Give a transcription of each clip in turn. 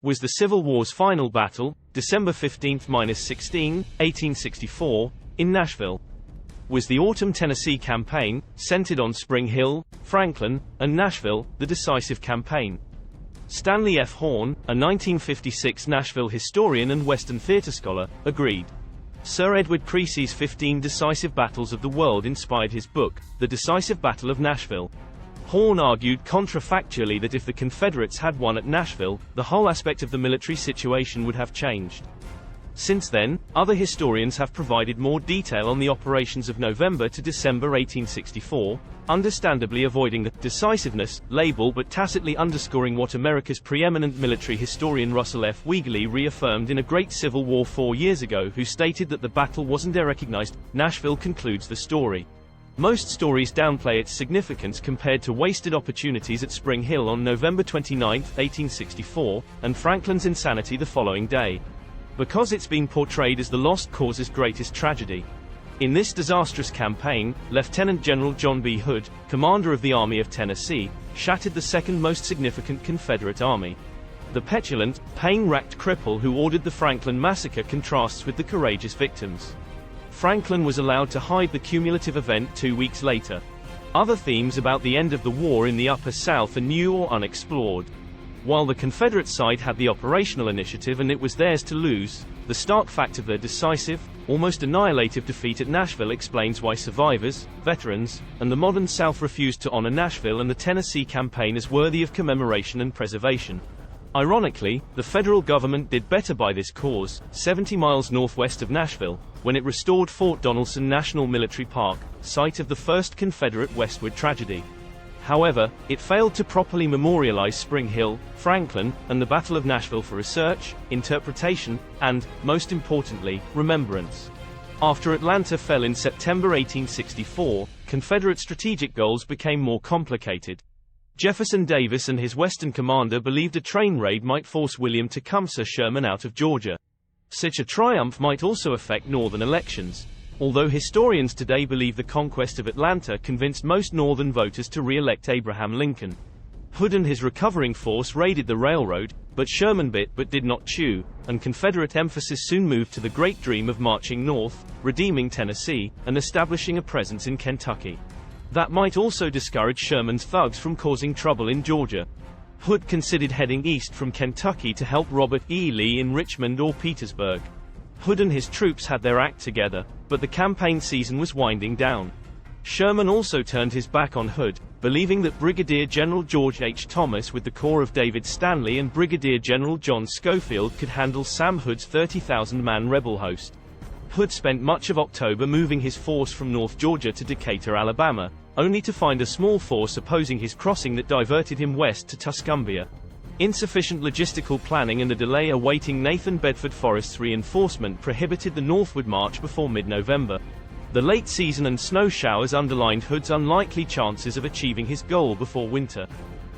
Was the Civil War's final battle, December 15–16, 1864, in Nashville? Was the Autumn Tennessee Campaign, centered on Spring Hill, Franklin, and Nashville, the decisive campaign? Stanley F. Horn, a 1956 Nashville historian and Western theater scholar, agreed. Sir Edward Creasy's 15 Decisive Battles of the World inspired his book, The Decisive Battle of Nashville. Horn argued contrafactually that if the Confederates had won at Nashville, the whole aspect of the military situation would have changed. Since then, other historians have provided more detail on the operations of November to December 1864, understandably avoiding the decisiveness label but tacitly underscoring what America's preeminent military historian Russell F. Wegerle reaffirmed in A Great Civil War 4 years ago, who stated that the battle wasn't recognized. Nashville concludes the story. Most stories downplay its significance compared to wasted opportunities at Spring Hill on November 29, 1864, and Franklin's insanity the following day. Because it's been portrayed as the lost cause's greatest tragedy. In this disastrous campaign, Lieutenant General John B. Hood, commander of the Army of Tennessee, shattered the second most significant Confederate army. The petulant, pain-racked cripple who ordered the Franklin massacre contrasts with the courageous victims. Franklin was allowed to hide the cumulative event 2 weeks later. Other themes about the end of the war in the Upper South are new or unexplored. While the Confederate side had the operational initiative and it was theirs to lose, the stark fact of their decisive, almost annihilative defeat at Nashville explains why survivors, veterans, and the modern South refused to honor Nashville and the Tennessee campaign as worthy of commemoration and preservation. Ironically, the federal government did better by this cause, 70 miles northwest of Nashville, when it restored Fort Donelson National Military Park, site of the first Confederate westward tragedy. However, it failed to properly memorialize Spring Hill, Franklin, and the Battle of Nashville for research, interpretation, and, most importantly, remembrance. After Atlanta fell in September 1864, Confederate strategic goals became more complicated. Jefferson Davis and his Western commander believed a train raid might force William Tecumseh Sherman out of Georgia. Such a triumph might also affect northern elections. Although historians today believe the conquest of Atlanta convinced most northern voters to re-elect Abraham Lincoln. Hood and his recovering force raided the railroad, but Sherman bit but did not chew, and Confederate emphasis soon moved to the great dream of marching north, redeeming Tennessee, and establishing a presence in Kentucky. That might also discourage Sherman's thugs from causing trouble in Georgia. Hood considered heading east from Kentucky to help Robert E. Lee in Richmond or Petersburg. Hood and his troops had their act together, but the campaign season was winding down. Sherman also turned his back on Hood, believing that Brigadier General George H. Thomas with the corps of David Stanley and Brigadier General John Schofield could handle Sam Hood's 30,000-man rebel host. Hood spent much of October moving his force from North Georgia to Decatur, Alabama, only to find a small force opposing his crossing that diverted him west to Tuscumbia. Insufficient logistical planning and a delay awaiting Nathan Bedford Forrest's reinforcement prohibited the northward march before mid-November. The late season and snow showers underlined Hood's unlikely chances of achieving his goal before winter.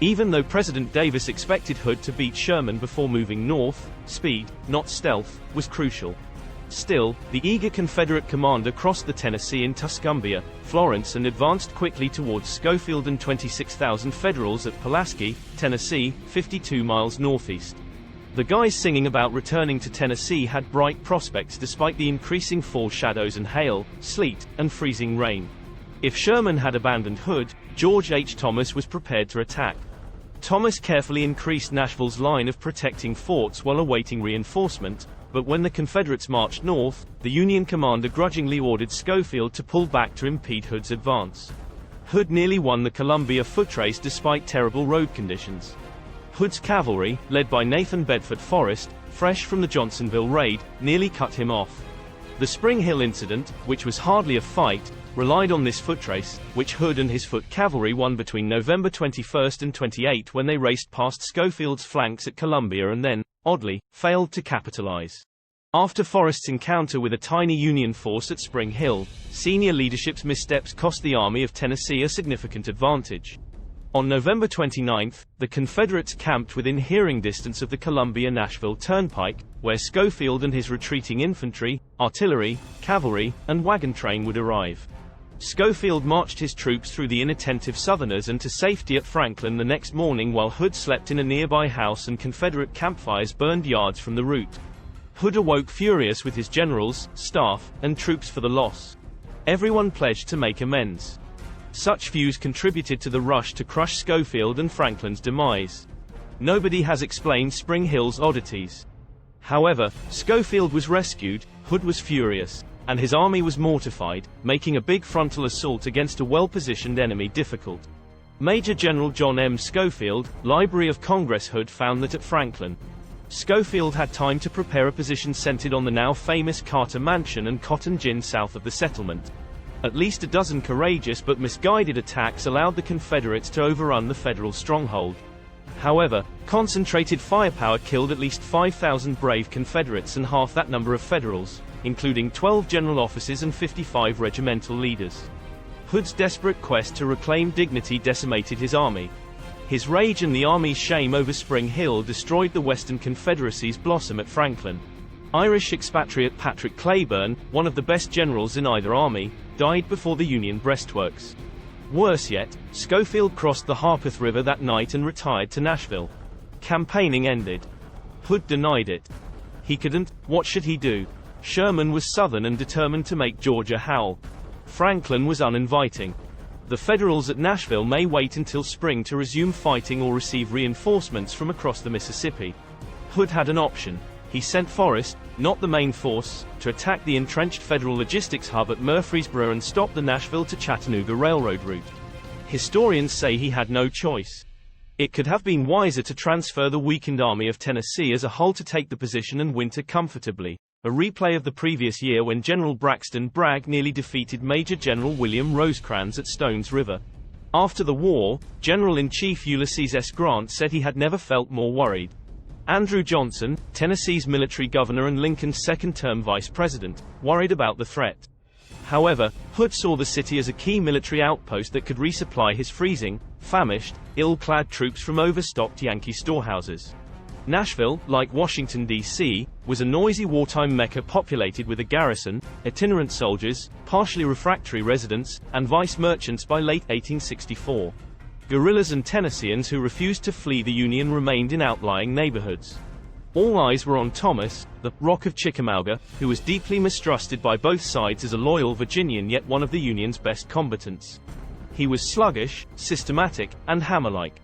Even though President Davis expected Hood to beat Sherman before moving north, speed, not stealth, was crucial. Still, the eager Confederate commander crossed the Tennessee in Tuscumbia, Florence and advanced quickly towards Schofield and 26,000 Federals at Pulaski, Tennessee, 52 miles northeast. The guys singing about returning to Tennessee had bright prospects despite the increasing fall shadows and hail, sleet, and freezing rain. If Sherman had abandoned Hood, George H. Thomas was prepared to attack. Thomas carefully increased Nashville's line of protecting forts while awaiting reinforcement, but when the Confederates marched north, the Union commander grudgingly ordered Schofield to pull back to impede Hood's advance. Hood nearly won the Columbia footrace despite terrible road conditions. Hood's cavalry, led by Nathan Bedford Forrest, fresh from the Johnsonville raid, nearly cut him off. The Spring Hill incident, which was hardly a fight, relied on this footrace, which Hood and his foot cavalry won between November 21 and 28 when they raced past Schofield's flanks at Columbia and then, oddly, failed to capitalize. After Forrest's encounter with a tiny Union force at Spring Hill, senior leadership's missteps cost the Army of Tennessee a significant advantage. On November 29, the Confederates camped within hearing distance of the Columbia-Nashville Turnpike, where Schofield and his retreating infantry, artillery, cavalry, and wagon train would arrive. Schofield marched his troops through the inattentive Southerners and to safety at Franklin the next morning, while Hood slept in a nearby house and Confederate campfires burned yards from the route. Hood awoke furious with his generals, staff, and troops for the loss. Everyone pledged to make amends. Such views contributed to the rush to crush Schofield and Franklin's demise. Nobody has explained Spring Hill's oddities. However, Schofield was rescued, Hood was furious, and his army was mortified, making a big frontal assault against a well-positioned enemy difficult. Major General John M. Schofield, Library of Congress. Hood found that at Franklin, Schofield had time to prepare a position centered on the now famous Carter Mansion and Cotton Gin south of the settlement. At least a dozen courageous but misguided attacks allowed the Confederates to overrun the Federal stronghold. However, concentrated firepower killed at least 5,000 brave Confederates and half that number of Federals, including 12 general officers and 55 regimental leaders. Hood's desperate quest to reclaim dignity decimated his army. His rage and the Army's shame over Spring Hill destroyed the Western Confederacy's blossom at Franklin. Irish expatriate Patrick Cleburne, one of the best generals in either army, died before the Union breastworks. Worse yet, Schofield crossed the Harpeth River that night and retired to Nashville. Campaigning ended. Hood denied it. He couldn't. What should he do? Sherman was Southern and determined to make Georgia howl. Franklin was uninviting. The Federals at Nashville may wait until spring to resume fighting or receive reinforcements from across the Mississippi. Hood had an option. He sent Forrest, not the main force, to attack the entrenched Federal logistics hub at Murfreesboro and stop the Nashville to Chattanooga railroad route. Historians say he had no choice. It could have been wiser to transfer the weakened Army of Tennessee as a whole to take the position and winter comfortably. A replay of the previous year when General Braxton Bragg nearly defeated Major General William Rosecrans at Stones River. After the war, General-in-Chief Ulysses S. Grant said he had never felt more worried. Andrew Johnson, Tennessee's military governor and Lincoln's second-term vice president, worried about the threat. However, Hood saw the city as a key military outpost that could resupply his freezing, famished, ill-clad troops from overstocked Yankee storehouses. Nashville, like Washington, D.C., was a noisy wartime mecca populated with a garrison, itinerant soldiers, partially refractory residents, and vice merchants by late 1864. Guerrillas and Tennesseans who refused to flee the Union remained in outlying neighborhoods. All eyes were on Thomas, the Rock of Chickamauga, who was deeply mistrusted by both sides as a loyal Virginian yet one of the Union's best combatants. He was sluggish, systematic, and hammer-like.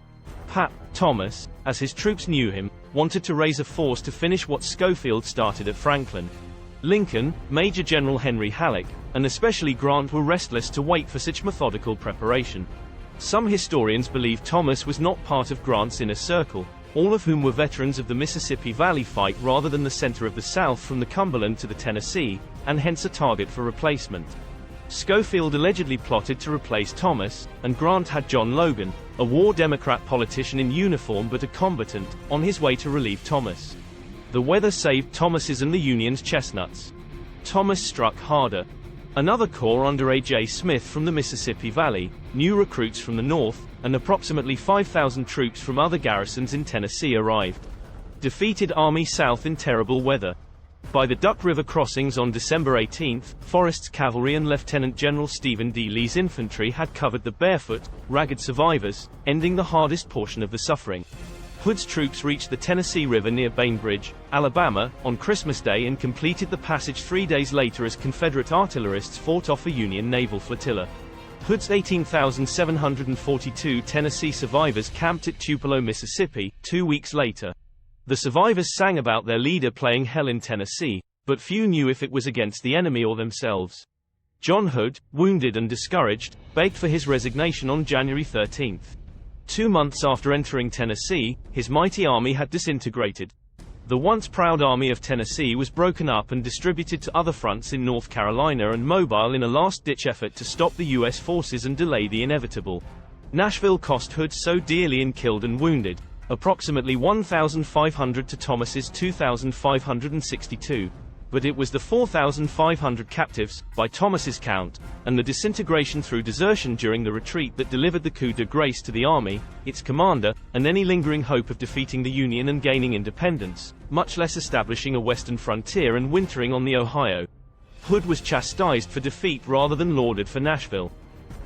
Pat Thomas, as his troops knew him, wanted to raise a force to finish what Schofield started at Franklin. Lincoln, Major General Henry Halleck, and especially Grant were restless to wait for such methodical preparation. Some historians believe Thomas was not part of Grant's inner circle, all of whom were veterans of the Mississippi Valley fight rather than the center of the South from the Cumberland to the Tennessee, and hence a target for replacement. Schofield allegedly plotted to replace Thomas, and Grant had John Logan, a war Democrat politician in uniform but a combatant, on his way to relieve Thomas. The weather saved Thomas's and the Union's chestnuts. Thomas struck harder. Another corps under A.J. Smith from the Mississippi Valley, new recruits from the north, and approximately 5,000 troops from other garrisons in Tennessee arrived. Defeated Army South in terrible weather. By the Duck River crossings on December 18, Forrest's cavalry and Lieutenant General Stephen D. Lee's infantry had covered the barefoot, ragged survivors, ending the hardest portion of the suffering. Hood's troops reached the Tennessee River near Bainbridge, Alabama, on Christmas Day and completed the passage 3 days later as Confederate artillerists fought off a Union naval flotilla. Hood's 18,742 Tennessee survivors camped at Tupelo, Mississippi, 2 weeks later. The survivors sang about their leader playing hell in Tennessee, but few knew if it was against the enemy or themselves. John Hood, wounded and discouraged, begged for his resignation on January 13. 2 months after entering Tennessee, his mighty army had disintegrated. The once proud Army of Tennessee was broken up and distributed to other fronts in North Carolina and Mobile in a last-ditch effort to stop the U.S. forces and delay the inevitable. Nashville cost Hood so dearly in killed and wounded, approximately 1,500 to Thomas's 2,562. But it was the 4,500 captives, by Thomas's count, and the disintegration through desertion during the retreat that delivered the coup de grace to the army, its commander, and any lingering hope of defeating the Union and gaining independence, much less establishing a western frontier and wintering on the Ohio. Hood was chastised for defeat rather than lauded for Nashville.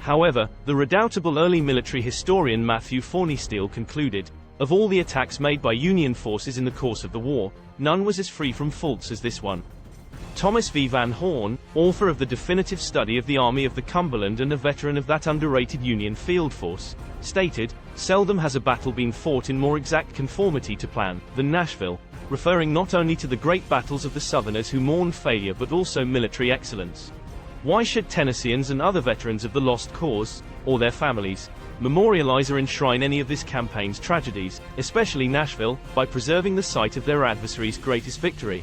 However, the redoubtable early military historian Matthew Forneysteele concluded, of all the attacks made by Union forces in the course of the war, none was as free from faults as this one. Thomas V. Van Horn, author of the definitive study of the Army of the Cumberland and a veteran of that underrated Union field force, stated, "Seldom has a battle been fought in more exact conformity to plan than Nashville," referring not only to the great battles of the Southerners who mourned failure but also military excellence. Why should Tennesseans and other veterans of the lost cause, or their families, memorialize or enshrine any of this campaign's tragedies, especially Nashville, by preserving the site of their adversary's greatest victory?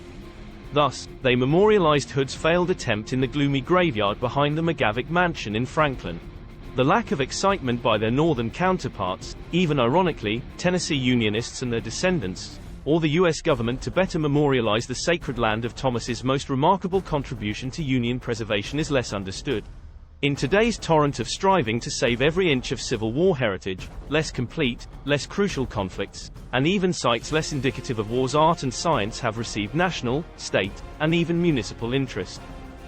Thus, they memorialized Hood's failed attempt in the gloomy graveyard behind the McGavick Mansion in Franklin. The lack of excitement by their northern counterparts, even ironically, Tennessee Unionists and their descendants, or the U.S. government to better memorialize the sacred land of Thomas's most remarkable contribution to Union preservation is less understood. In today's torrent of striving to save every inch of Civil War heritage, less complete, less crucial conflicts, and even sites less indicative of war's art and science have received national, state, and even municipal interest.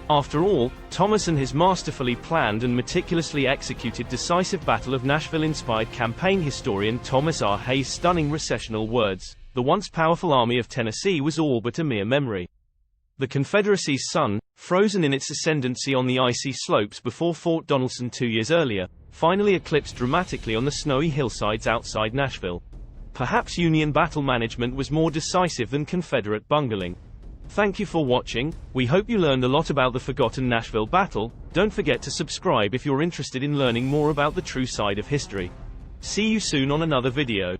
After all, Thomas and his masterfully planned and meticulously executed decisive Battle of Nashville inspired campaign historian Thomas R. Hayes' stunning recessional words, "The once powerful Army of Tennessee was all but a mere memory." The Confederacy's sun, frozen in its ascendancy on the icy slopes before Fort Donelson 2 years earlier, finally eclipsed dramatically on the snowy hillsides outside Nashville. Perhaps Union battle management was more decisive than Confederate bungling. Thank you for watching. We hope you learned a lot about the forgotten Nashville battle. Don't forget to subscribe if you're interested in learning more about the true side of history. See you soon on another video.